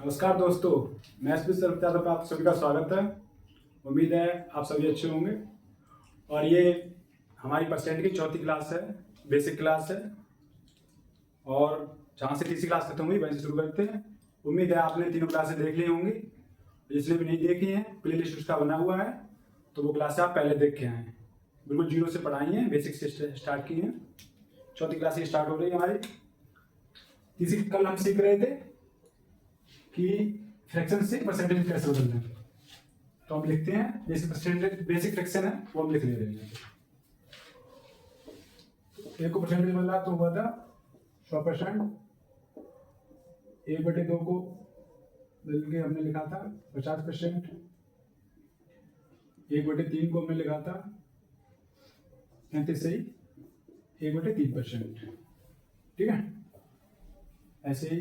नमस्कार दोस्तों, मैं एसपी सर्वत्यादव पर आप सभी का स्वागत है। उम्मीद है आप सभी अच्छे होंगे। और ये हमारी परसेंट की चौथी क्लास है, बेसिक क्लास है। और जहाँ से तीसरी क्लास खत्म हुई वहीं से शुरू करते हैं। उम्मीद है आपने तीनों क्लासें देख ली होंगी। जिसने भी नहीं देखी हैं, प्ले लिस्ट उसका बना हुआ है, तो वो क्लासें आप पहले देख के आए हैं। बिल्कुल जीरो से पढ़ाई हैं, बेसिक से स्टार्ट की हैं। चौथी क्लास ही स्टार्ट हो रही है हमारी। तीसरी कल हम सीख रहे थे कि फ्रैक्शन से परसेंटेज कैसे बदलना है। तो हम लिखते हैं, जैसे परसेंटेज बेसिक फ्रैक्शन है वो हम लिख ले रहे हैं। एक को परसेंटेज बदला तो हुआ था 100%। 1/2 को बदल के हमने लिखा था 50%। 1/3 को हमने लिखा था 33 सही 1/3%। ठीक है, ऐसे ही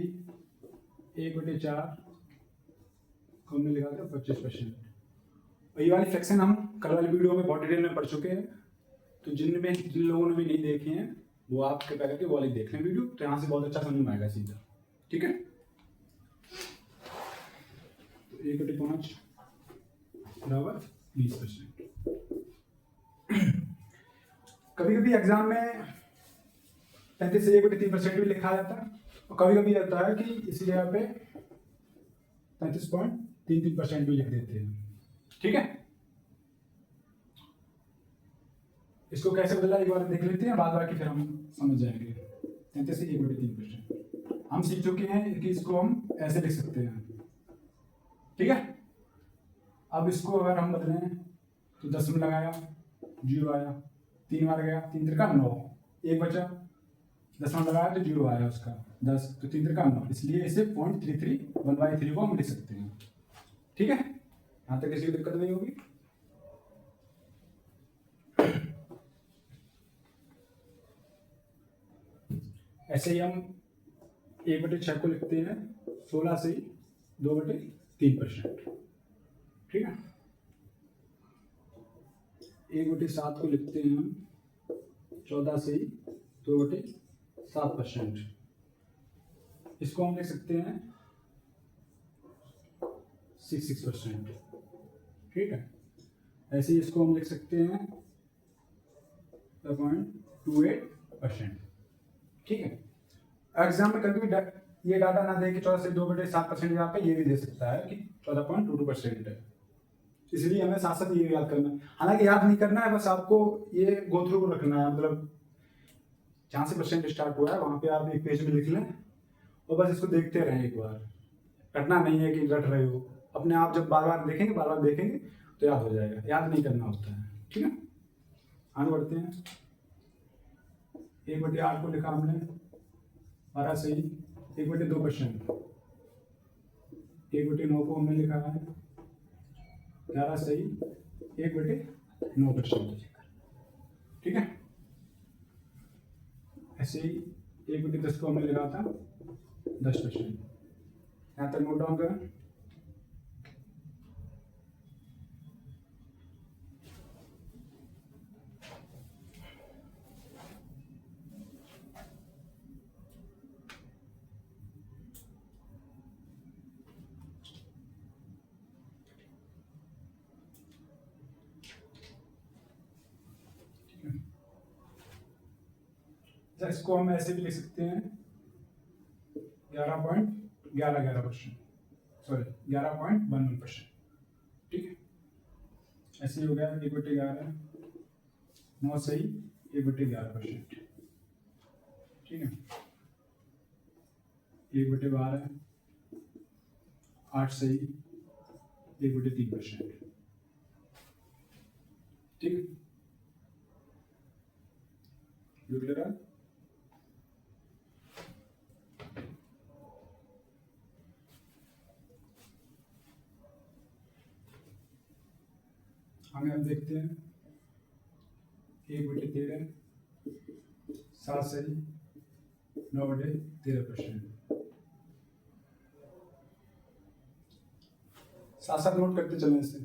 1/4 को हमने लिखा था 25%। और ये वाली फ्रैक्शन हम कल वाली वीडियो में बहुत डिटेल में पढ़ चुके हैं। तो जिन लोगों ने भी नहीं देखे हैं वो आप कृपया करके वो वाली देख लें वीडियो, तो यहाँ से बहुत अच्छा समझ में आएगा सीधा। ठीक है, तो 1/5 बराबर 20%। कभी कभी एग्जाम में 35 से 1/3% भी लिखा जाता है, और कभी कभी होता है कि इसी जगह पे 35.33% भी लिख देते हैं। ठीक है, इसको कैसे बदला एक बार देख लेते हैं, बाद बाकी फिर हम समझ जाएंगे। 33 से 1/3% हम सीख चुके हैं कि इसको हम ऐसे लिख सकते हैं। ठीक है, अब इसको अगर हम बदलें तो 10 में लगाया 0 आया, 3 बार गया 3 त्रिका 9, 1 बचा, 10 में लगाया तो 0 आया उसका 10, तो 3 त्रिका 9, इसलिए इसे 0.33 1/3 को हम लिख सकते हैं। ठीक है, यहाँ तक किसी को दिक्कत नहीं होगी। ऐसे ही हम 1/6 को लिखते हैं 16 से 2/3%। ठीक है, 1/7 को लिखते हैं हम 14 से 2/7%। इसको हम लिख सकते हैं 6%। ठीक है, ऐसे ही इसको हम लिख सकते हैं 0.28%। ठीक है, एग्जाम में कभी ये डाटा ना दे कि 14 से 2/7% यहाँ पे ये भी दे सकता है कि 14.22% है। इसलिए हमें साथ साथ ये याद करना है। हालांकि याद नहीं करना है, बस आपको ये गो थ्रू रखना है। मतलब जहाँ से परसेंट स्टार्ट हुआ है वहाँ पे आप एक पेज में लिख लें और बस इसको देखते रहें। एक बार रटना नहीं है कि रट रहे हो, अपने आप जब बार बार देखेंगे तो याद हो जाएगा। याद नहीं करना होता है। ठीक है, आगे बढ़ते हैं। 1/8 को लिखा हमने 12 सही 1/2%। 1/9 को हमने लिखा है 11 सही 1/9%। ठीक है, ऐसे ही 1/10 को हमने लिखा था 10%। यहाँ तक नोट डाउन करें। इसको हम ऐसे भी लिख सकते हैं 11.11%, सॉरी 11.11%। ठीक है, ऐसे ही हो गया 1/11 9 सही 1/11%। ठीक है, 1/12 8 सही 1/3%। ठीक है, क्लियर है। हमें हम देखते हैं 1/13 7 सही 9/13%। साथ साथ नोट करते चलने से।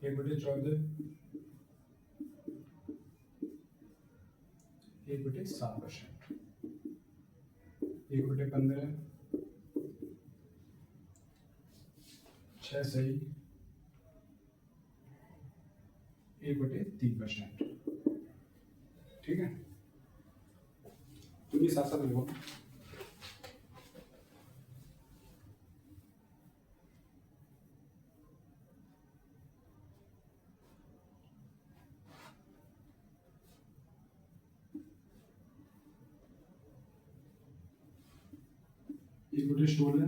1/14, 1/7%, 1/15, 6 सही, 1/3%। ठीक है, तुम भी साथ साथ लिखो। इक्विटी स्टोर है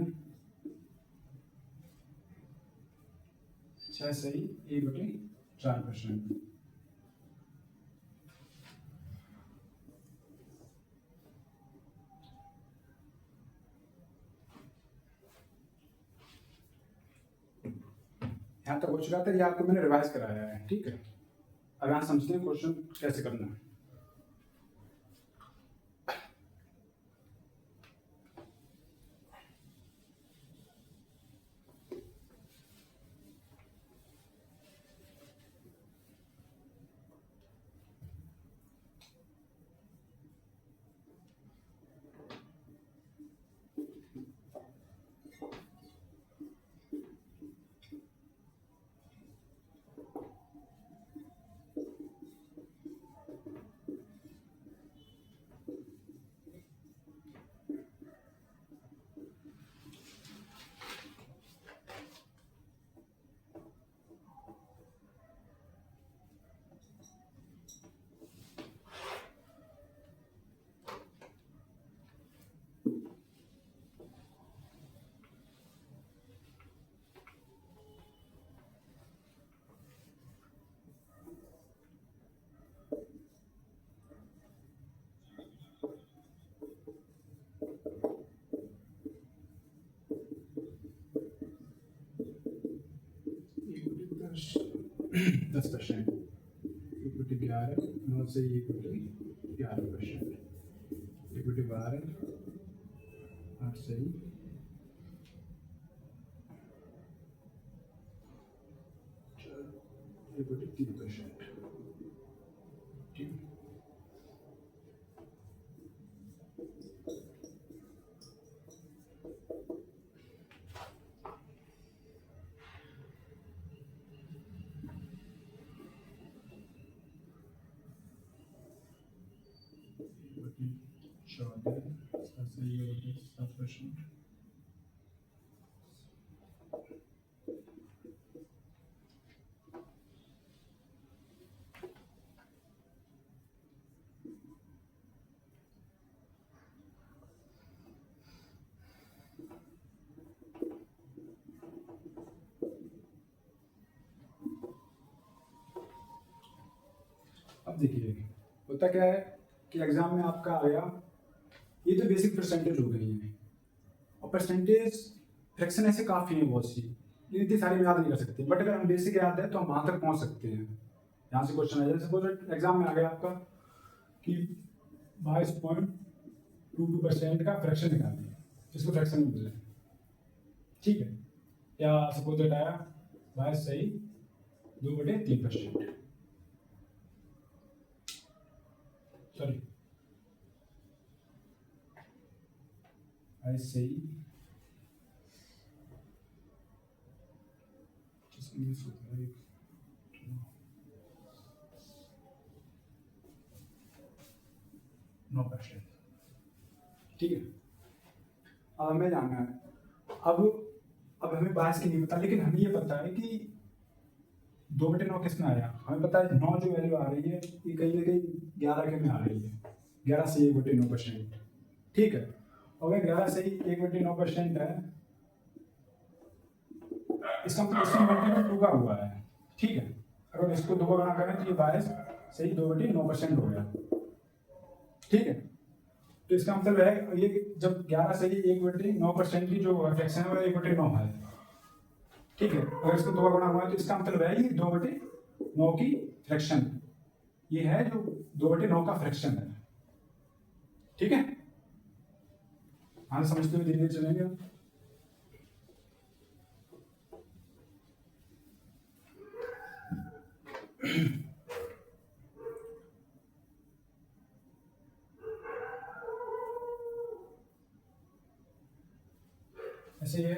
6 सही, 1/4%। यहाँ तक हो चुका था, ये आपको मैंने रिवाइज कराया है। ठीक है, अब यहाँ समझते हैं क्वेश्चन कैसे करना है। दस परसेंट, इक्विटी 11, 9 से इक्विटी 11%, इक्विटी 12, 8 से इक्विटी 3%। ठीक, इक्विटी 14, 7 से इक्विटी 7%। अब देखिए होता क्या है कि एग्जाम में आपका आया, ये तो बेसिक परसेंटेज हो गई है, और परसेंटेज फ्रैक्शन ऐसे काफ़ी है बहुत सी, ये इतनी सारी याद नहीं कर सकते, बट अगर हम बेसिक याद है तो हम वहाँ तक पहुँच सकते हैं। यहाँ से क्वेश्चन आ जाए, सपोज एग्जाम में आ गया आपका कि 22.22% का फ्रैक्शन निकालिए, इसको फ्रैक्शन में बोले। ठीक है, या सपोज आया 22 सही 2/3%, सॉरी ऐसे ही 9%। ठीक है, अब हमें जानना है, अब हमें 22 की नहीं पता, लेकिन हमें ये पता है कि 2/9 किस में आया। हमें पता है 9 जो वैल्यू आ रही है ये कहीं ना कहीं 11 के में आ रही है, 11 से 1/9%। ठीक है, अगर 11 से 1/9% है, इसका मतलब इसमें मल्टीपल 2 का हुआ है। ठीक है, अगर इसको 2 का गुणा करें तो ये 22 सही 2/9% हो गया। ठीक है, तो इसका मतलब है ये जब 11 से 1/9% की जो फ्रैक्शन है वो 1/9 है। ठीक है, अगर इसको 2 का गुणा हुआ है तो इसका मतलब है ये 2/9 की फ्रैक्शन, ये है जो 2/9 का फ्रैक्शन है। ठीक है, हाँ समझते हुए धीरे धीरे चलेंगे। ऐसे ये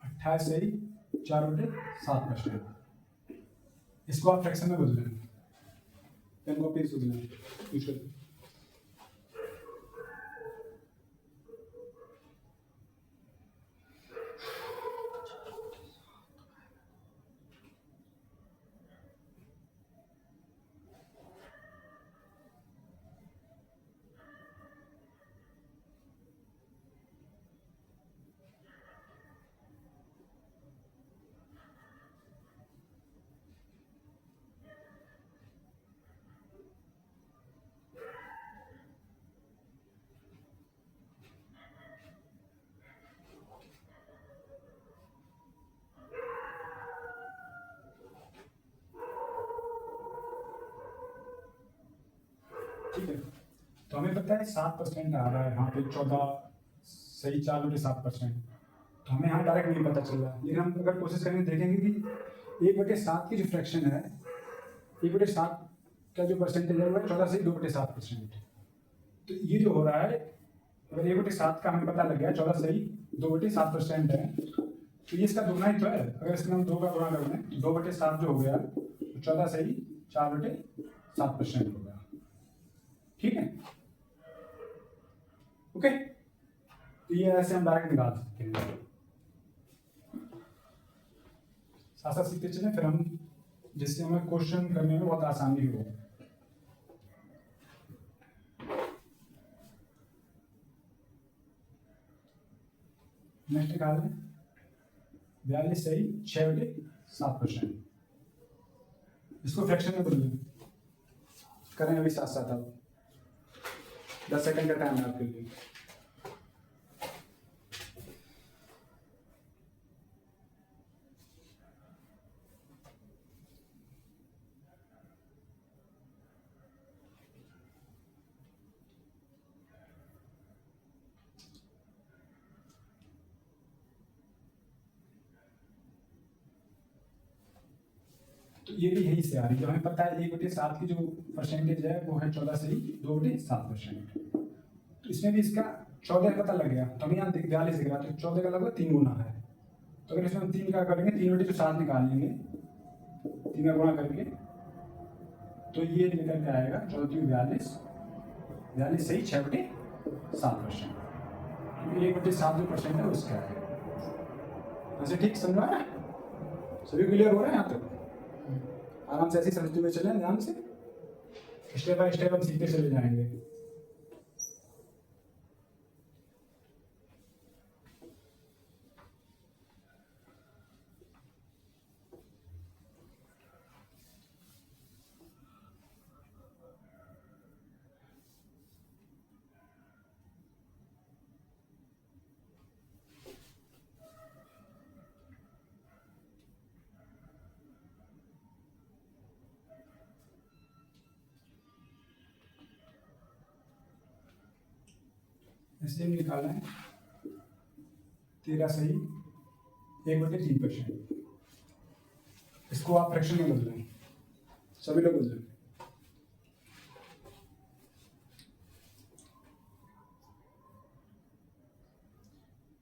28/4/7%। इसको आप फ्रैक्शन में बदलें, पेन कॉपी से बदलें यूज करते। ठीक है, तो हमें पता है 7% आ रहा है यहाँ पे 14/4/7%। तो हमें यहाँ डायरेक्ट नहीं पता चल रहा है, लेकिन हम अगर कोशिश करेंगे देखेंगे कि 1/7 की जो फ्रैक्शन है, 1/7 का जो परसेंटेज है वो है 14/2/7%। तो ये जो हो रहा है, अगर 1/7 का हमें पता लग गया 14/2/7% है, तो ये इसका दुगना ही तो है। अगर इसमें हम 2 का गुणा कर दें तो 2/7 जो हो गया तो 14/4/7% हो गया। ठीक है, ओके, तो ये ऐसे हम डायरेक्ट निकाल सकते हैं। साथ साथ सीखते चलें, फिर हम जिससे हमें क्वेश्चन करने में बहुत आसानी हो। नेक्स्ट निकाल लें 42/6/7%। इसको फ्रैक्शन में बदलें, करें अभी साथ साथ। आप 10 सेकंड का टाइम है आपके लिए। तो ये भी यही से आ रही है, हमें पता है 1/7 की जो परसेंटेज है वो है 14/2/7%। तो इसमें भी इसका 14 पता लग गया, तो हमें यहाँ 42 दिख रहा, तो 14 का लगभग 3 गुना है। तो अगर इसमें हम 3 का करेंगे, 3/7 निकाल लेंगे 3 का गुणा करके, तो ये निकल के आएगा 42/6/7%। क्योंकि 1/7 जो परसेंट है उसका है। वैसे ठीक समझ में आया? सभी क्लियर हो रहा है यहाँ तक? आराम से ऐसे समझते हुए चलें, ध्यान से स्टेप बाय स्टेप हम सीखते चले जाएंगे। इसलिए निकालना है 13/1/3%। इसको आप फ्रैक्शन में बदलें, सभी लोग बदलें।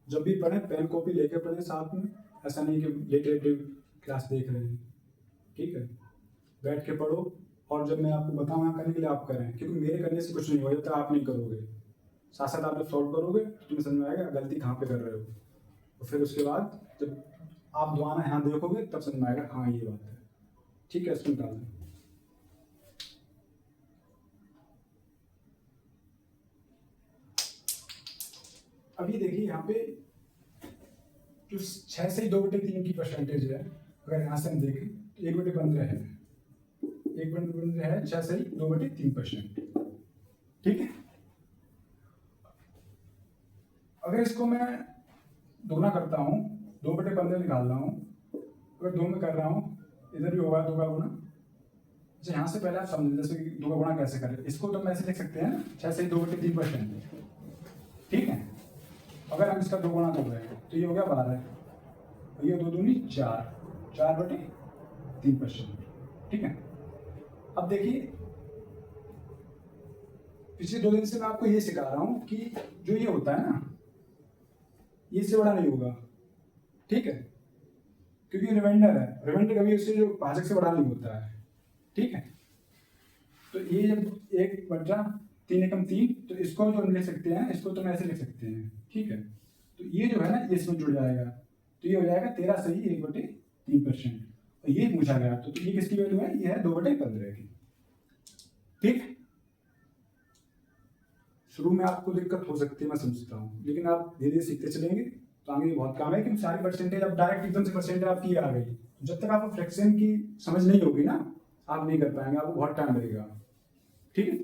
जब भी पढ़ें पेन कॉपी लेके पढ़ें साथ में, ऐसा नहीं कि लेटे क्लास देख रहे हैं। ठीक है, बैठ के पढ़ो, और जब मैं आपको बताऊँ यहाँ करने के लिए आप करें, क्योंकि मेरे करने से कुछ नहीं होगा जब तक आप नहीं करोगे। साथ साथ आप जब सॉल्व करोगे तो तुम्हें समझ में आएगा गलती कहाँ पे कर रहे हो, और फिर उसके बाद जब आप दोबारा यहाँ देखोगे तब समझ में आएगा हाँ ये बात है। ठीक है, इसको निकाल दें। अभी देखिए यहाँ पे जो 6/2/3 की परसेंटेज है, अगर यहाँ से हम देखें तो 1/15 है, 1/15 है 6/2/3%। ठीक है, अगर इसको मैं दोगुना करता हूँ, 2/15 निकाल रहा हूँ, अगर 2 में कर रहा हूँ इधर भी होगा 2 का गुना। अच्छा, यहाँ से पहले आप समझें जैसे कि 2 का गुणा कैसे करें। इसको तो हम ऐसे लिख सकते हैं 6/2/3%। ठीक है, अगर हम इसका 2 गुणा कर रहे हैं तो ये हो गया 12, और ये 2 दूनी 4, 4/3%। ठीक है, अब देखिए पिछले 2 दिन से मैं आपको ये सिखा रहा हूँ कि जो ये होता है ना, ये इससे बड़ा नहीं होगा, ठीक है, क्योंकि रिमाइंडर है, रिमाइंडर कभी उससे जो भाजक से बड़ा नहीं होता है, ठीक है। तो ये जब 1/3 तो इसको जो हम ले सकते हैं, इसको तो हम ऐसे लिख सकते हैं, ठीक है। तो ये जो है ना, ये इसमें जुड़ जाएगा, तो ये हो जाएगा 13 सही 1/3%। और ये पूछा गया, तो ये किसकी वैल्यू है, ये है 2/15 की, ठीक। शुरू में आपको दिक्कत हो सकती है, मैं समझता हूँ, लेकिन आप धीरे धीरे सीखते चलेंगे तो आगे बहुत काम है। कि सारी परसेंटेज अब डायरेक्ट एकदम से परसेंटेज आपकी आ गई, जब तक आपको फ्रैक्शन की समझ नहीं होगी ना, आप नहीं कर पाएंगे, आपको बहुत टाइम लगेगा, ठीक है।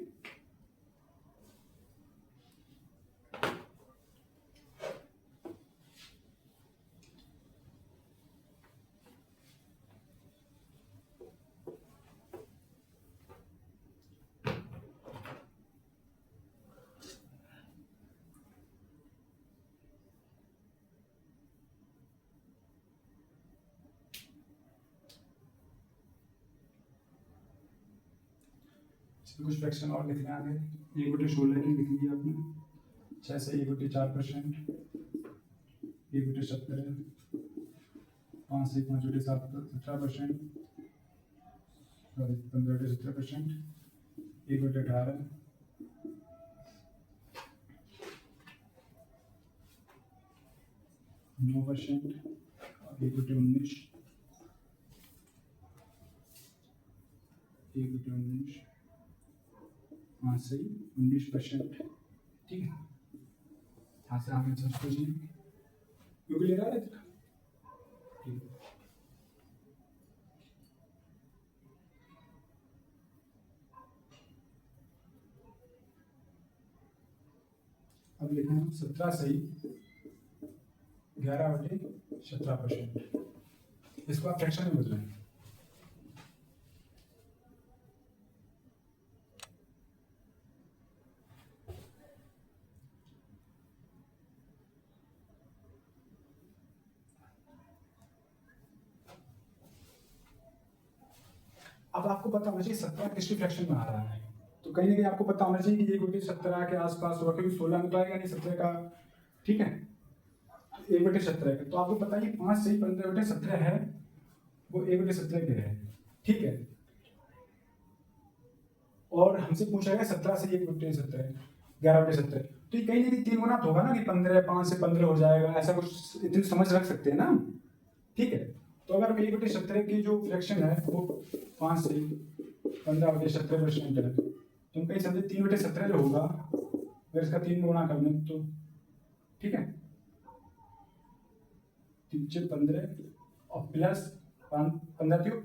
कुछ फ्रैक्शन और लिखने आ गए, 1/16 की लिख लिया आपने, 6 से 1/4%, 1/17, 5 से 5/7%, 15/17%, 1/18, 9%, 1/19, 1/19, 5 से 19%, ठीक है। यहाँ से आगे सर्च करिए, क्योंकि ले रहा है, ठीक है। अब लिखें हम 17 सही 11/17%, इसको आप फ्रैक्शन में बदलें। अब आपको पता होना चाहिए 17 किसके फ्रैक्शन में आ रहा है, तो कहीं ना कहीं आपको पता होना चाहिए कि ये गुटी 17 के आसपास होगा, क्योंकि 16 में तो आएगा नहीं 17 का, ठीक है। 1/17 का, तो आपको पता है 5 से 15/17 है, वो 1/17 के है, ठीक है। और हमसे पूछा गया 17 से 1/17, 11/17, तो ये कहीं ना कहीं 3 गुना तो होगा ना, कि 15, 5 से 15 हो जाएगा, ऐसा कुछ इतनी समझ रख सकते हैं ना, ठीक है। तो अगर 1/17 की जो फ्रैक्शन है वो 5 से 15/17% है, तुम कहीं समझे 3/17 जो होगा, अगर इसका 3 गुना कर दें तो, ठीक है, 3 से 15 और प्लस 15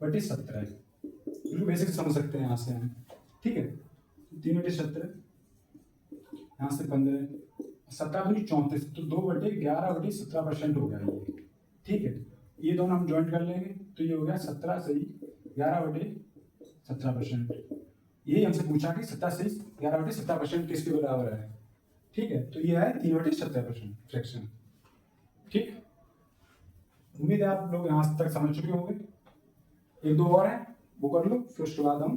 45/17, बिल्कुल बेसिक समझ सकते हैं यहाँ से हम, ठीक है। 3/17, यहाँ से 15, 17×34, तो 2/11/17% हो गया ये, ठीक है। ये दोनों हम ज्वाइंट कर लेंगे, तो ये हो गया 17 सही 11/17%। यही हमसे पूछा कि 17 सही 11/17% किसके बराबर है, ठीक है। तो ये है 3/17% फ्रैक्शन, ठीक। उम्मीद है आप लोग यहाँ तक समझ चुके होंगे। 1-2 और है, वो कर लो, फिर उसके बाद हम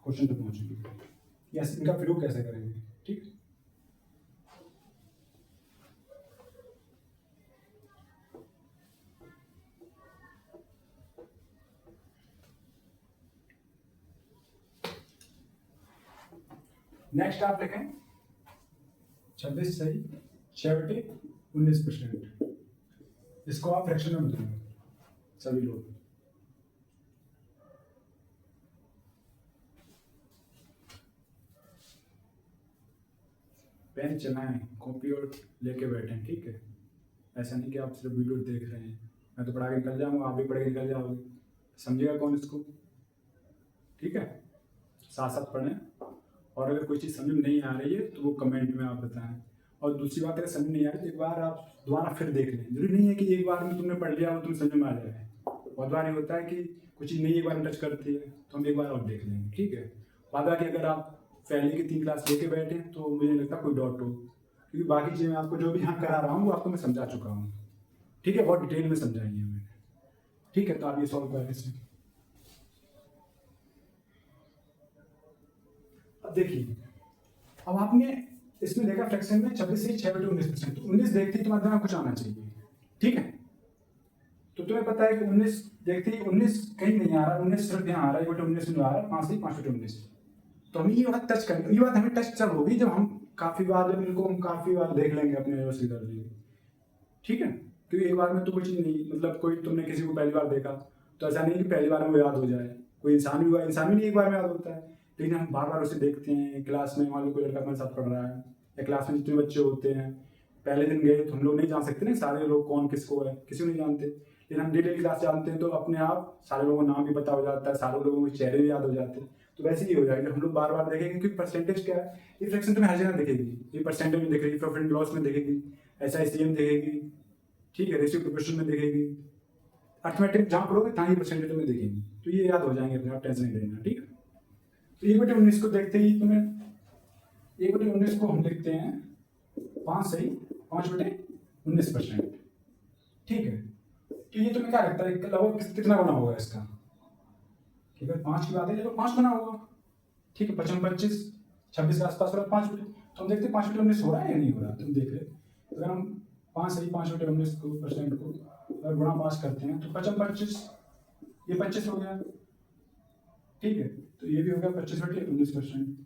क्वेश्चन तक पहुंचेंगे, यस इनका प्रयोग कैसे करेंगे, ठीक। नेक्स्ट आप लिखें 26 सही 6/19%, इसको आप फ्रैक्शन में बदलेंगे सभी लोग। पेन चलाएं, कॉपी और लेके बैठें, ठीक है। ऐसा नहीं कि आप सिर्फ वीडियो देख रहे हैं, मैं तो पढ़ा के निकल जाऊंगा, आप भी पढ़ के निकल जाओगे, समझेगा कौन इसको, ठीक है। साथ साथ पढ़ें, और अगर कोई चीज़ समझ में नहीं आ रही है तो वो कमेंट में आप बताएं। और दूसरी बात, अगर समझ नहीं आ रही तो एक बार आप दोबारा फिर देख लें, जरूरी नहीं है कि एक बार में तुमने पढ़ लिया वो तुम्हें समझ में आ जाए, बहुत बार ये होता है कि कुछ चीज़ नहीं एक बार टच करती है, तो हम एक बार और देख लेंगे, ठीक है। बाद बाकी अगर आप पहले की 3 क्लास लेके बैठे तो मुझे नहीं लगता कोई डाउट हो, क्योंकि बाकी चीज़ें आपको जो भी यहाँ करा रहा हूँ वो आपको मैं समझा चुका हूँ, ठीक है, बहुत डिटेल में समझाई है मैंने, ठीक है। तो आप ये सॉल्व करें इसे। अब देखिए, अब आपने इसमें देखा फ्रैक्शन में 26 से 6/19%, तो 19 देखते ही तुम्हारे दिमाग में कुछ आना चाहिए, ठीक है। तो तुम्हें पता है कि 19 देखते ही 19 कहीं नहीं आ रहा, 19 सिर्फ यहाँ आ रहा है, 1/19 में आ रहा है, 5 से 5/19। तो हमें ये बात टच करनी, ये बात हमें टच जब होगी जब हम काफी बार, जब इनको हम काफी बार देख लेंगे अपने यूनिवर्सिटी दर्जे, ठीक है। क्योंकि एक बार में तो कुछ नहीं, मतलब कोई तुमने किसी को पहली बार देखा तो ऐसा नहीं कि पहली बार में वो याद हो जाए, कोई इंसान भी हुआ, इंसान भी नहीं एक बार में याद होता है, लेकिन हम बार बार उसे देखते हैं। क्लास में मान लो कोई लड़का हमारे साथ पढ़ रहा है, या क्लास में जितने बच्चे होते हैं, पहले दिन गए तो हम लोग नहीं जान सकते ना सारे लोग कौन किसको है, किसी को नहीं जानते, लेकिन हम डेली क्लास जानते हैं तो अपने आप सारे लोगों का नाम भी पता हो जाता है, सारे लोगों के चेहरे भी याद हो जाते हैं। तो वैसे ही हो जाएगा, हम लोग बार बार देखेंगे, क्योंकि परसेंटेज क्या है, ये फ्रैक्शन तुम्हें हर जगह दिखेगी, ये परसेंटेज में दिखेगी, प्रॉफिट एंड लॉस में दिखेगी, SICM में दिखेगी, ठीक है, रेशियो प्रोपोर्शन में दिखेगी, अर्थमेटिक जहाँ पढ़ोगे तहाँ ही परसेंटेज में दिखेगी। तो ये याद हो जाएंगे अपने आप, टेंशन नहीं लेना, ठीक है। तो 1/19 को देखते ही तुम्हें 1/19 को हम लिखते हैं 5 सही 5/19%, ठीक है। तो ये तुम्हें क्या लगता है लगभग कितना गुना होगा इसका, ठीक है, 5 की बात है, लगभग 5 गुना होगा, ठीक है। 55 25 26 के आसपास हो रहा है, 5 तो हम देखते हैं 5/19 हो रहा है या नहीं हो रहा, तुम देख रहे। अगर हम 5 सही 5/19 को परसेंट को अगर गुणा 5 करते हैं तो 55 25, ये 25 हो गया, ठीक है। तो ये भी हो गया 25/19%,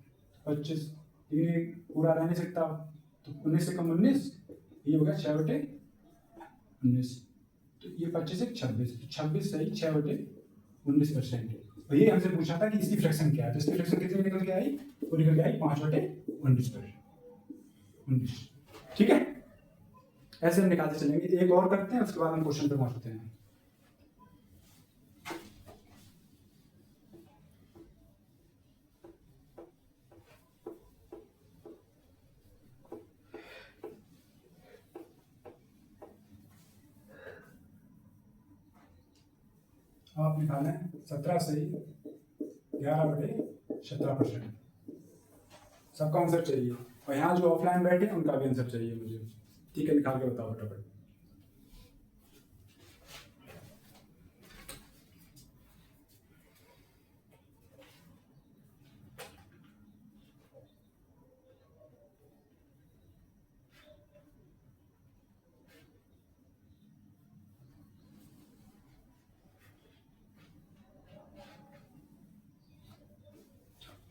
25, ये पूरा रह नहीं सकता, तो 19 से कम 19, ये हो गया 6/19, तो ये 25 से 26, 26 सही 6/19%। और ये हमसे पूछा था कि इसकी फ्रैक्शन क्या है, तो इसकी फ्रैक्शन कितनी निकल के आई, वो निकल के आई 5/19%, ठीक है। ऐसे हम निकालते चलेंगे, एक और करते हैं उसके बाद हम क्वेश्चन पे पहुंचते हैं। आप निकालें 17 सही 11/17%, सबका आंसर चाहिए, और यहाँ जो ऑफलाइन बैठे उनका भी आंसर चाहिए मुझे, ठीक है। निकाल के बताओ फटाफट।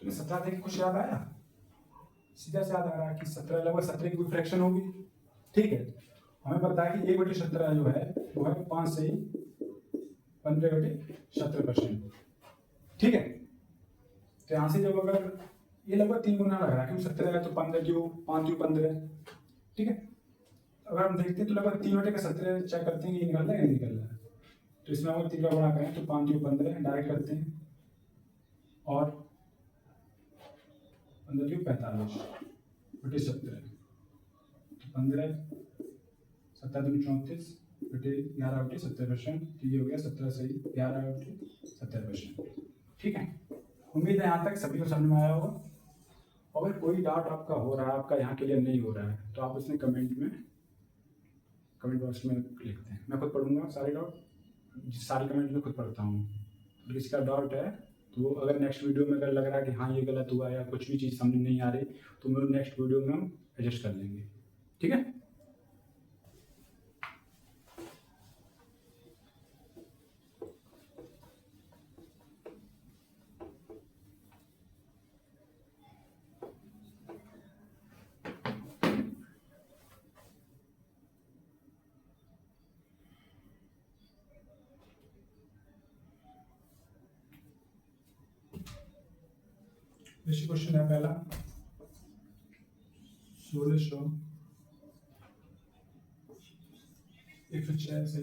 तुम्हें 17 देख के कुछ याद आया, सीधा से याद आ रहा है कि 17 लगभग 17 की कोई फ्रैक्शन होगी, ठीक है। हमें पता है कि 1/17 जो है वो है 5 से 15/17%, ठीक है। तो यहाँ से जब अगर ये लगभग 3 गुना लग रहा है, क्योंकि 17 है तो 15 क्यों 5 क्यों 15, ठीक है। अगर हम देखते हैं तो लगभग 3/17 चेक करते हैं कि निकल रहा है या नहीं निकल रहा है, तो इसमें अगर 3 का गुणा करें तो 5 क्यों 15 डायरेक्ट करते हैं, और 15 क्यों 45/17, 15 17 दूनी 34/11/70%, तो ये हो गया 17 सही 11/70%, ठीक है। उम्मीद है यहाँ तक सभी को समझ में आया होगा। अगर कोई डाउट आपका हो रहा है, आपका यहाँ क्लियर नहीं हो रहा है, तो आप उसने कमेंट बॉक्स में लिखते हैं, मैं खुद पढ़ूंगा सारे डाउट, सारे कमेंट में खुद पढ़ता हूँ। तो किसी का डाउट है तो वो अगर नेक्स्ट वीडियो में अगर लग रहा है कि हाँ ये गलत हुआ या कुछ भी चीज़ समझ नहीं आ रही, तो मैं नेक्स्ट वीडियो में हम एडजस्ट कर लेंगे, ठीक है। नेक्स्ट क्वेश्चन है पहला 1606 से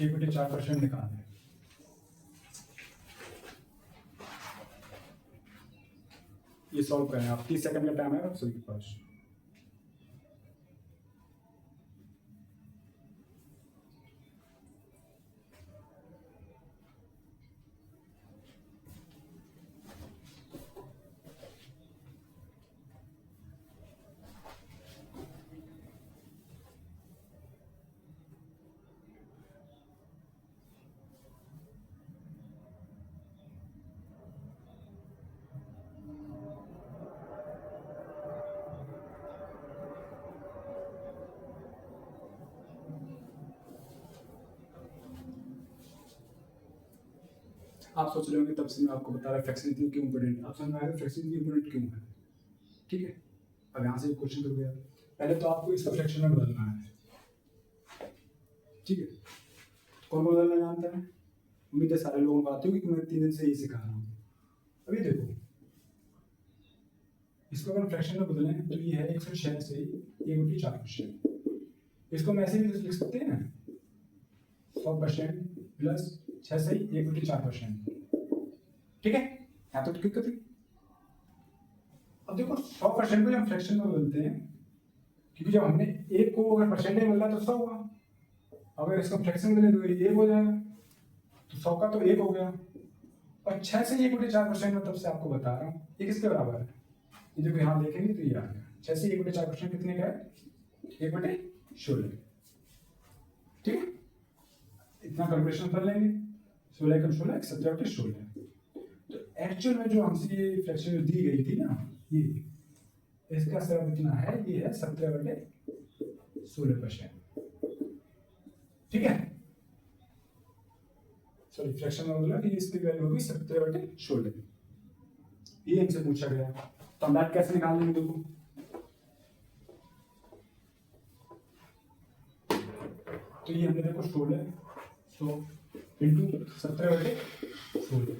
1/4% निकालें। ये सॉल्व करें आप, 30 सेकंड का टाइम है आप सभी के पास। आप सोच रहे होंगे तब से मैं आपको बता रहा फ्रैक्शन इतनी क्यों इंपॉर्टेंट, आप समझ में आएगा फ्रैक्शन इतनी इंपॉर्टेंट क्यों है। ठीक है, अब यहाँ से क्वेश्चन करोगे आप, पहले तो आपको इसका फ्रैक्शन में बदलना है। ठीक है, कौन बदलना जानता है? उम्मीद है सारे लोगों को आती होगी कि मैं 3 दिन से यही सिखा रहा हूँ। अभी देखो, इसको अगर फ्रैक्शन में बदलें तो ये है 106 से 1/4%। इसको हम ऐसे भी लिख सकते हैं 100% प्लस 6 से 1/4%। ठीक है, यहाँ तो दिक्कत है। अब देखो 100% को जब हम फ्रैक्शन में बदलते हैं, क्योंकि जब हमने एक को अगर परसेंट में बदला तो 100 हुआ, अगर इसको फ्रैक्शन में बदले तो ये 1 हो जाएगा, तो 100 का तो 1 हो गया। और 6 से 1/4% में तब से आपको बता रहा हूँ ये किसके बराबर है। ये देखो यहाँ देखेंगे तो ये आ गया 6 से 1/4% कितने का है, 1/16। ठीक है, इतना कैलकुलेशन कर लेंगे, 16 कम 16 17/16। तो एक्चुअल में जो हमसे ये फ्रैक्शन दी गई थी ना, ये इसका सब इतना है, ये है 17/16%। ठीक है, सॉरी फ्रैक्शन में बोला कि इसकी वैल्यू होगी 17/16। ये हमसे पूछा गया, तो हम बात कैसे निकाल लेंगे। देखो तो ये हमने देखो 16 इंटू 17/16,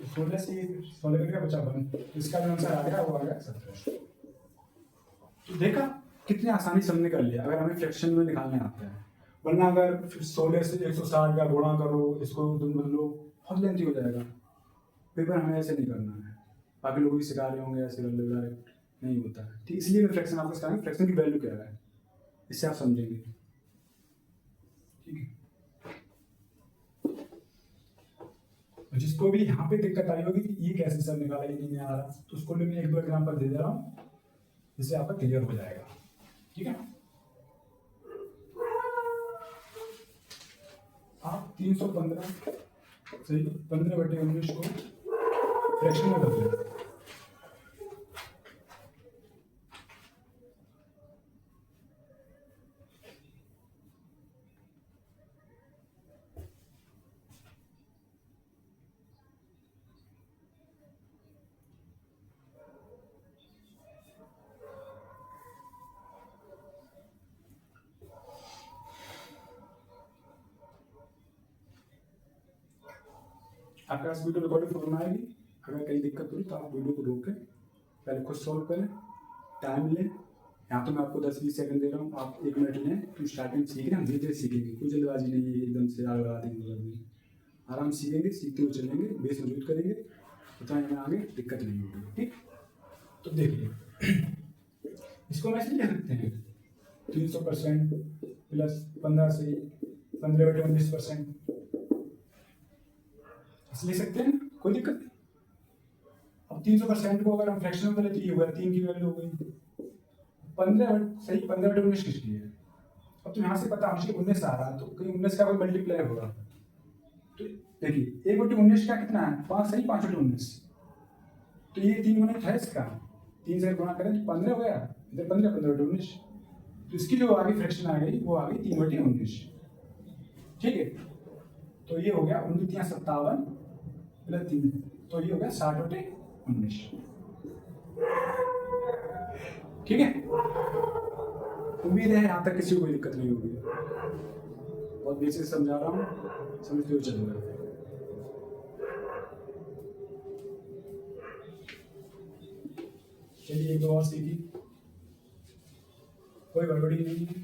16 से 16 का बचा 1, इसका जो आंसर आ गया वो आ गया 17। तो देखा कितनी आसानी से हमने कर लिया अगर हमें फ्रैक्शन में निकालने आता है। वरना अगर 16 से 160 का गुणा करो, इसको तुम बदलो, बहुत लेंथी हो जाएगा। पेपर हमें ऐसे नहीं करना है, बाकी लोग भी सिखा रहे होंगे ऐसे कर लो, डायरेक्ट नहीं होता है। ठीक, इसलिए मैं फ्रैक्शन आपको सिखाऊंगा, फ्रैक्शन की वैल्यू क्या है, इससे आप समझेंगे। ठीक है, जिसको भी यहाँ पे दिक्कत आई होगी कि ये कैसे सर निकाला, ये नहीं आ रहा, तो उसको मैं 1-2 एग्जाम्पल दे दे रहा हूँ, जिससे आपका क्लियर हो जाएगा। ठीक है, आप 315 सही 15/19 को फ्रैक्शन में बदलें। आपके पास वीडियो रिकॉर्डिंग फॉर्म आएगी, अगर कहीं दिक्कत हुई तो आप वीडियो को रोक के पहले खुद सॉल्व करें, टाइम लें। यहाँ तो मैं आपको 10-20 सेकंड दे रहा हूँ, आप 1 मिनट लें। तो स्टार्टिंग सीख रहे हैं, धीरे धीरे सीखेंगे, कोई जल्दबाजी नहीं है एकदम से आगे बढ़ा देंगे, आराम सीखेंगे, सीखते हुए चलेंगे, बेस मजबूत करेंगे, उतना हमें आगे दिक्कत नहीं होगी। ठीक, तो देखिए इसको हम ऐसे लिख सकते हैं 300% प्लस 15 से 15/19%, ले सकते हैं, कोई दिक्कत नहीं। अब 300% को अगर हम फ्रैक्शन में बदले तो ये हुआ 3 की वैल्यू हो गई 15 सही 15/19 किसकी है। अब तो यहाँ से पता मुझे 19 आ रहा है, तो कहीं 19 का कोई मल्टीप्लाई होगा। तो देखिए 1/19 का कितना है 5 सही 5/19, तो ये 3 गुना है इसका, 3 से गुणा करें तो 15 हो गया, इधर 15/19, तो इसकी जो आगे फ्रैक्शन आ गई वो आ गई 3/19। ठीक है, तो ये हो गया 5957 प्लस 3, तो ये हो गया 60/19। ठीक है, उम्मीद है यहाँ तक किसी को कोई दिक्कत नहीं होगी, बहुत बेसिक समझा रहा हूँ, समझते हुए चलूंगा। चलिए एक दो और सीखी, कोई गड़बड़ी नहीं है।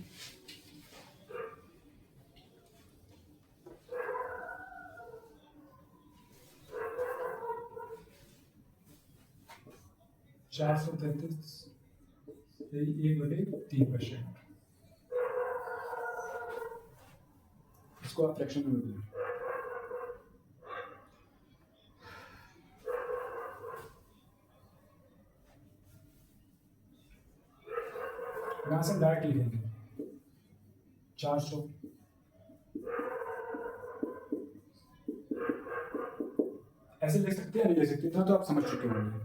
चार 433 1/3%, इसको आप फ्रैक्शन में बदलें। यहाँ से डायरेक्ट लिखेंगे 400 ऐसे लिख सकते हैं, नहीं लिख सकते, इतना तो आप समझ चुके होंगे।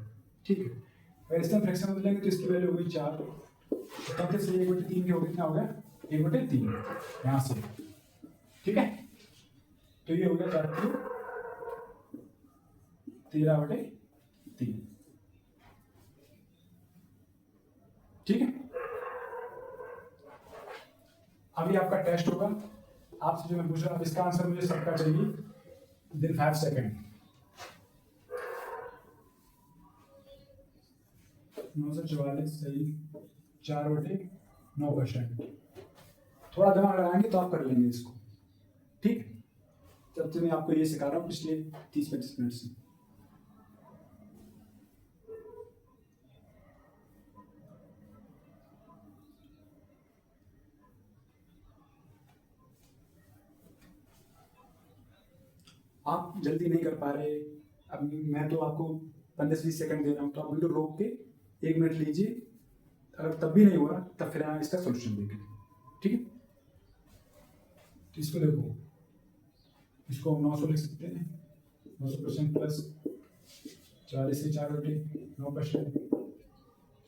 ठीक है, अगर इसमें फ्रैक्शन में बदलेंगे तो इसकी वैल्यू होगी 4, तब से 1/3 की होगी, कितना हो गया 1/3 यहाँ से। ठीक है, तो ये हो गया 4 की 13/3। ठीक है, अभी आपका टेस्ट होगा। आपसे जो मैं पूछ रहा हूँ, इसका आंसर मुझे सबका चाहिए विदिन 5 सेकेंड। 944 सही, 4/9%। थोड़ा दिमाग लगाएंगे तो आप कर लेंगे इसको। ठीक, तब से मैं आपको ये सिखा रहा हूँ पिछले 30-25 मिनट से। आप जल्दी नहीं कर पा रहे, अब मैं तो आपको 15-20 सेकंड दे रहा हूँ, तो आप वीडियो रोक के 1 मिनट लीजिए। अगर तब भी नहीं हुआ तब फिर यहाँ इसका सोल्यूशन देखें। ठीक है, तो इसको देखो, इसको 900 लिख सकते हैं, 900% प्लस 40 से 4/9%।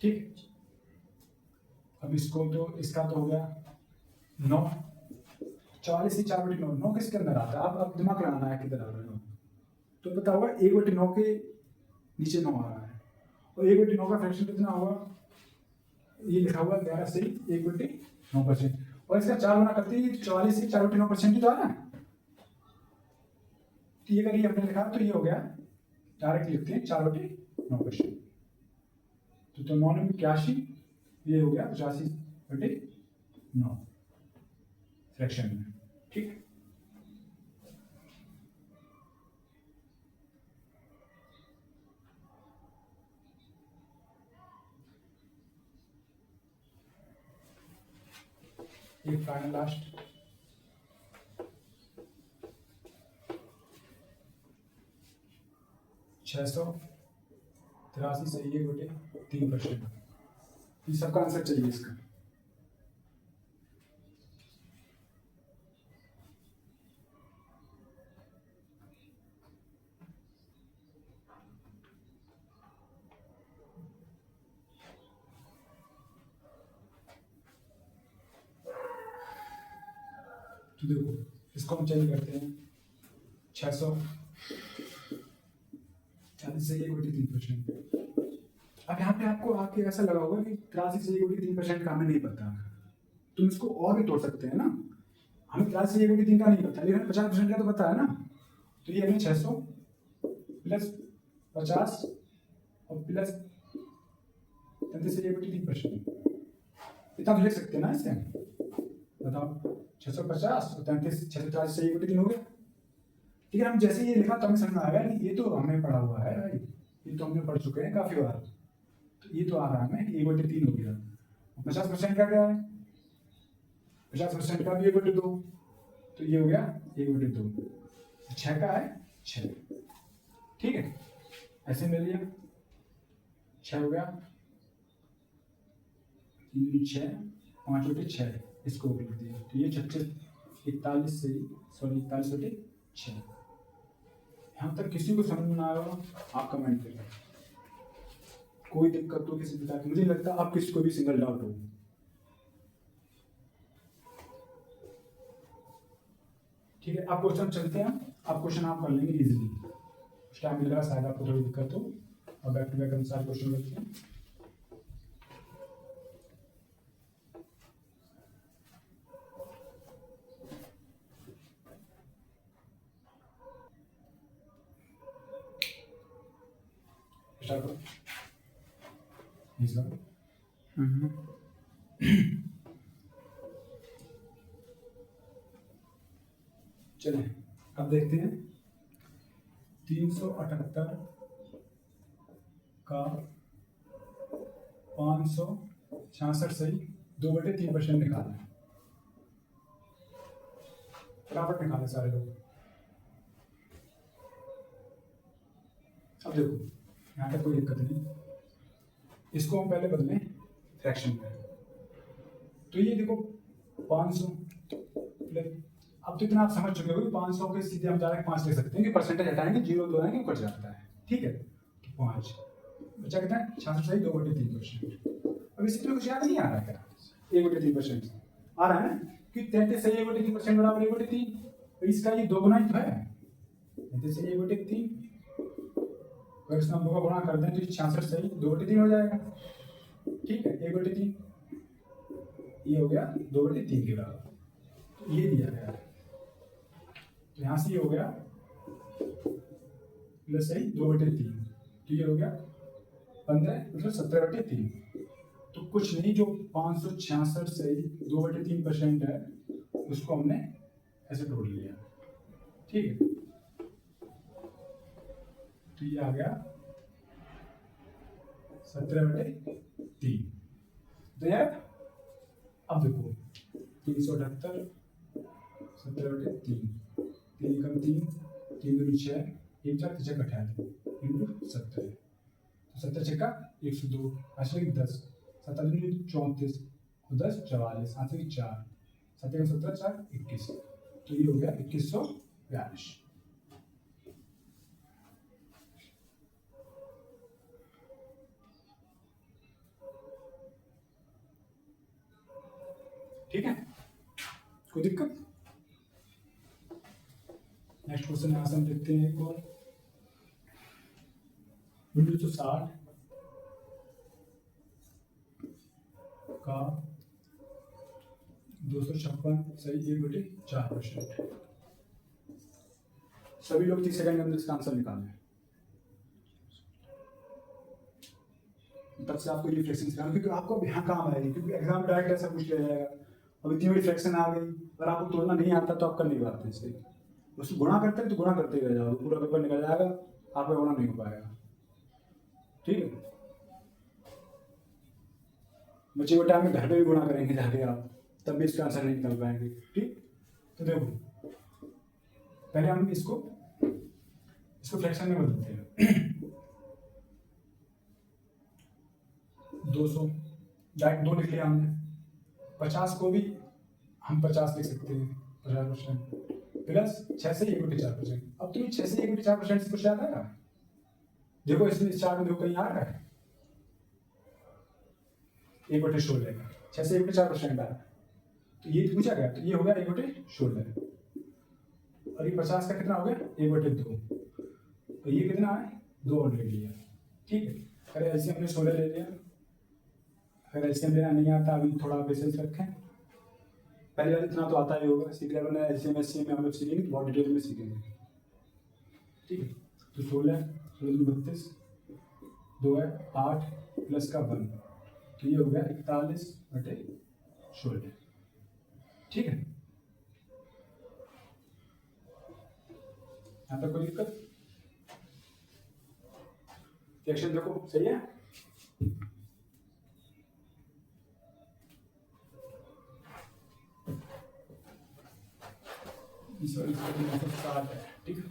ठीक, अब इसको तो इसका तो हो गया 9, 40 से 4/9, 9 किसके अंदर आता है? अब दिमाग लगाना है किधर आ रहा है 9, तो पता होगा 1/9 के नीचे 9 आ रहा है, और 1/9 का फ्रैक्शन कितना होगा? ये लिखा हुआ 11 से 1/9%, और इसका 4 गुना करते ही 44 से 4/9% ही तो आ रहा है। तो ये अगर ये हमने लिखा तो ये हो गया, डायरेक्ट लिखते हैं 4/9%, तो 9 में 81, ये हो गया 85/9 फ्रैक्शन में। ठीक, एक फाइनल लास्ट, छह सौ 83 सही 1/3%। ये सबका आंसर चाहिए इसका। तो देखो, इसको हम चेंज करते हैं, 640 से 1/3%। अब यहाँ पे आपको आके ऐसा लगा होगा कि 83 से 1/3% का हमें नहीं पता, तुम इसको और भी तोड़ सकते हैं ना। हमें 83 से 1/3 का नहीं पता, लेकिन 50% का तो पता है ना। तो ये हमें 600 प्लस 50 और प्लस 33 से 1/3%, इतना तो लिख सकते हैं ना इससे। बताओ, 650 और 33, 640 से 1/3 हो गया। ठीक है, हम जैसे ये लिखा तो हमें समझ में आ गया कि ये तो हमने पढ़ा हुआ है भाई, ये तो हमने पढ़ चुके हैं काफी बार। तो ये तो आ रहा है हमें 1/3 हो गया। 50% का क्या है? 50% का भी 1/2, तो ये हो गया 1/2। 6 का है 6। ठीक है, ऐसे मिल लिया, 6 हो गया, 6, 5/6, इसको लिख दिया। तो ये 41 से 41/6। यहाँ तक किसी को समझ में ना आया हो आप कमेंट करें, कोई दिक्कत हो किसी प्रकार की। मुझे नहीं लगता आप किसी को भी सिंगल डाउट हो। ठीक है, आप क्वेश्चन चलते हैं, आप क्वेश्चन आप कर लेंगे इजीली। उस टाइम मिलेगा शायद आपको थोड़ी दिक्कत हो, और बैक टू बैक अनुसार क्वेश्चन करते हैं। स्टार्ट करो। चलिए अब देखते हैं 378 का 566 सही 2/3% निकालना है। फटाफट निकालें सारे लोग। अब देखो, यहाँ तक कोई दिक्कत नहीं, इसको हम पहले बदलें फ्रैक्शन में। तो ये देखो 500 प्लस, अब तो इतना आप समझ चुके हो 500 के सीधे हम डायरेक्ट 5 ले सकते हैं कि परसेंटेज हटाएंगे, 0 2 आएंगे, कट जाता है। ठीक है, तो 5 बचा कितना है? 66 सही 2/3%। अब इसी तरह कुछ याद नहीं आ रहा है क्या? 1/3% आ रहा है ना, कि 33 सही 1/3% बराबर 1/3। इसका ये 2 गुना ही तो है, 33 सही 1/3 अगर इस नंबर को गुणा कर दें तो 66 सही 2/3 हो जाएगा। ठीक है, 1/3 ये हो गया 2/3 के बराबर। तो ये दिया गया है, तो यहाँ से ये हो गया प्लस सही 2/3, तो ये हो गया 15 मतलब 17/3। तो कुछ नहीं, जो 566 से 2/3% है उसको हमने ऐसे तोड़ लिया। ठीक है, तो ये आ गया 17/3। तो यार अब देखो 378 17/3, 3 कम 3 3 दूनी 6 1 4 3 18 इंटू 70, तो 70 छक्का 102 अच्छा 10 7 दूनी 34 10 44 8 4 7 17 4 21, तो ये हो गया 2142। ठीक है, कोई दिक्कत? नेक्स्ट क्वेश्चन यहाँ से हम देखते हैं एक और 1960 का 256 सही 1/4%। सभी लोग 30 सेकंड के अंदर इसका आंसर निकालें। तब से आपको ये फ्रैक्शन सिखाना, क्योंकि आपको अब यहाँ काम आएगी, क्योंकि एग्जाम डायरेक्ट ऐसा पूछ लिया जाएगा। अब इतनी बड़ी फ्रैक्शन आ गई और आपको तोड़ना नहीं आता तो आप कर नहीं पाते इससे। उसको गुणा करते हैं तो गुणा करते ही रह जाओ, पूरा पेपर निकल जाएगा, आपका गुणा नहीं हो पाएगा। ठीक है, बच्चे को टाइम में घर पे भी गुणा करेंगे जाके आप, तब भी इसका आंसर नहीं निकल पाएंगे। ठीक, तो देखो पहले हम इसको फ्रैक्शन में बदलते हैं। 200 डायरेक्ट 2 लिख लिया हमने, 50 को भी हम 50 लिख सकते हैं 50% प्लस 6 से 1/4%। अब तुम्हें 6 से 1/4% से कुछ याद आएगा? देखो इसमें इस चार्ट में देखो कहीं आ रहा है 1/16 का 6 से 1/4% आ रहा है, तो ये पूछा गया, तो ये हो गया 1/16 और ये 50 का कितना हो गया 1/2, तो ये कितना है 2 और ले लिया। ठीक है, अरे ऐसे हमने 16 ले लिया। अगर एलसीएम लेना नहीं आता अभी थोड़ा पेशेंस रखें, पहले बार इतना तो आता ही होगा, सीख लेवल में एलसीएम एससीएम में हम लोग सीखेंगे, बहुत डिटेल में सीखेंगे। ठीक है, तो 16 32 2 है 8 प्लस का 1, तो ये हो गया 41/16। ठीक है, यहाँ तक कोई दिक्कत? फ्रैक्शन देखो सही है। इसका 960 है। ठीक है,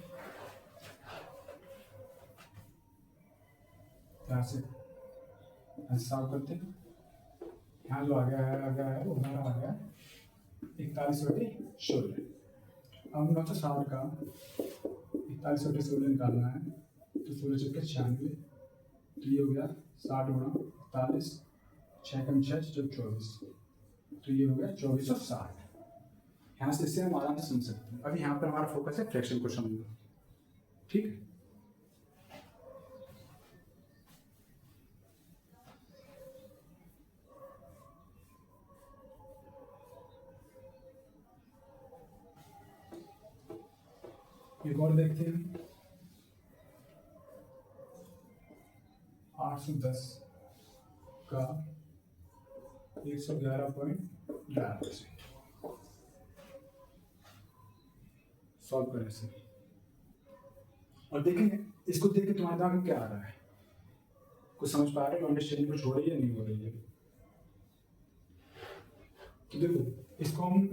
यहाँ से साफ करते हैं। यहाँ जो आ गया है वो हमारा आ गया 41/16। अब 960 का 41/16 निकालना है, तो 16 चक्के 96, तो ये हो गया 60 गुणा 41 6 कम 6 24, तो ये हो गया 2460। यहाँ से इससे हम आराम से समझ सकते हैं। अभी यहाँ पर हमारा फोकस है फ्रैक्शन को समझना। ठीक है, एक और देखते हैं 810 का 111.11%। सॉल्व करें से, और देखेंगे इसको देख के तुम्हारे दिमाग में क्या आ रहा है, कुछ समझ पा रहे हो, अंडरस्टैंडिंग कुछ हो रही है नहीं हो रही है? तो देखो इसको हम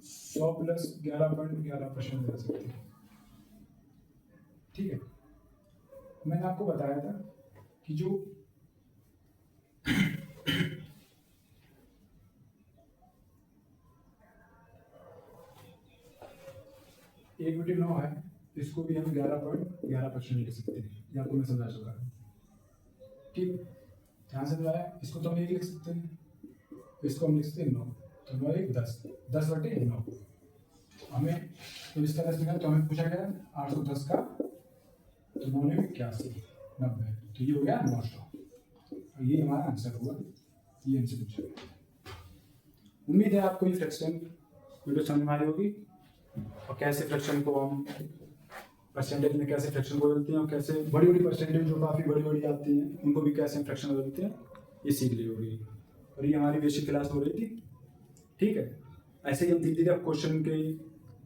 100 प्लस 11.11% ले सकते हैं। ठीक है, मैंने आपको बताया था कि जो एक बटे 9 है, इसको भी हम 11.11% लिख सकते हैं, ये आपको मैं समझा चुका है। ठीक, ध्यान से बताया, इसको तो हम 1 लिख सकते हैं, इसको हम लिख सकते हैं 9, तो 9 1 10 10/9। हमें तो इसका 10 निकाला, तो हमें पूछा गया 810 का, तो 9 ने 81, 90, तो ये हो गया 900 और ये हमारा आंसर हुआ। ये आंसर पूछा गया। उम्मीद है आपको ये फ्रैक्शन वीडियो समझ में आई होगी और कैसे फ्रैक्शन को हम परसेंटेज में कैसे फ्रैक्शन को बदलते हैं और कैसे बड़ी बड़ी परसेंटेज जो काफ़ी बड़ी बड़ी आती हैं उनको भी कैसे फ्रैक्शन बदलते हैं ये सीख ली होगी। और ये हमारी बेसिक क्लास हो रही थी। ठीक है, ऐसे ही हम धीरे धीरे अब क्वेश्चन के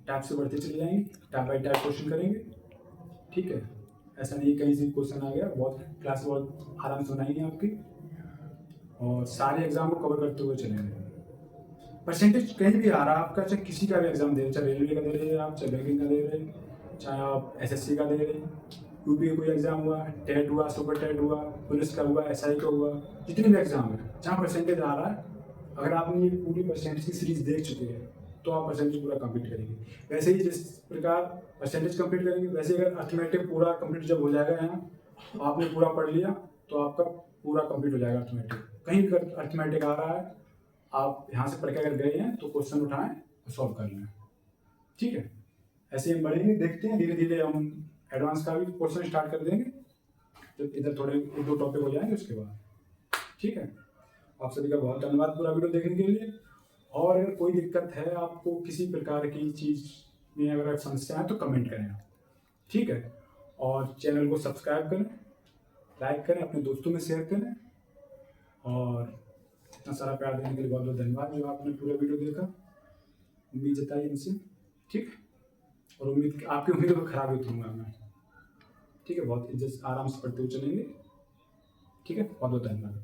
टाइप से बढ़ते चले जाएंगे, टाइप बाई टाइप क्वेश्चन करेंगे। ठीक है, ऐसा नहीं कहीं से क्वेश्चन आ गया, बहुत क्लास बहुत आराम से बनाएंगे आपकी और सारे एग्जाम को कवर करते हुए चलेंगे। परसेंटेज कहीं भी आ रहा है आपका, चाहे किसी का भी एग्जाम दे रहे, चाहे रेलवे का दे रहे हैं आप, चाहे बैंकिंग का दे रहे हैं, चाहे आप एसएससी का दे रहे हैं, यूपी का कोई एग्जाम हुआ, टेट हुआ, सुपर टेट हुआ, पुलिस का हुआ, एसआई का हुआ, जितने भी एग्जाम है जहाँ परसेंटेज आ रहा है, अगर आपने ये पूरी परसेंटेज की सीरीज देख चुके हैं तो आप परसेंटेज पूरा कंप्लीट करेंगे। वैसे ही जिस प्रकार परसेंटेज कंप्लीट करेंगे वैसे अगर अर्थमेटिक पूरा कंप्लीट जब हो जाएगा यहाँ आपने पूरा पढ़ लिया तो आपका पूरा कंप्लीट हो जाएगा अर्थमेटिक। कहीं भी अर्थमेटिक आ रहा है आप यहाँ से पढ़ के अगर गए हैं तो क्वेश्चन उठाएं और सॉल्व कर लें। ठीक है, ऐसे हम बढ़ेंगे, देखते हैं धीरे धीरे हम एडवांस का भी क्वेश्चन स्टार्ट कर देंगे जब इधर थोड़े 1-2 टॉपिक हो जाएंगे उसके बाद। ठीक है, आप सभी का बहुत धन्यवाद पूरा वीडियो देखने के लिए। और अगर कोई दिक्कत है आपको किसी प्रकार की चीज़ में अगर समस्या है तो कमेंट करें आप। ठीक है, और चैनल को सब्सक्राइब करें, लाइक करें, अपने दोस्तों में शेयर करें और इतना सारा प्यार देने के लिए बहुत बहुत धन्यवाद जो आपने पूरा वीडियो देखा, उम्मीद जताई इनसे। ठीक, और उम्मीद आपकी उम्मीदों को खराब ही करूँगा मैं। ठीक है, बहुत इज्जत आराम से पढ़ते हुए चलेंगे। ठीक है, बहुत बहुत धन्यवाद।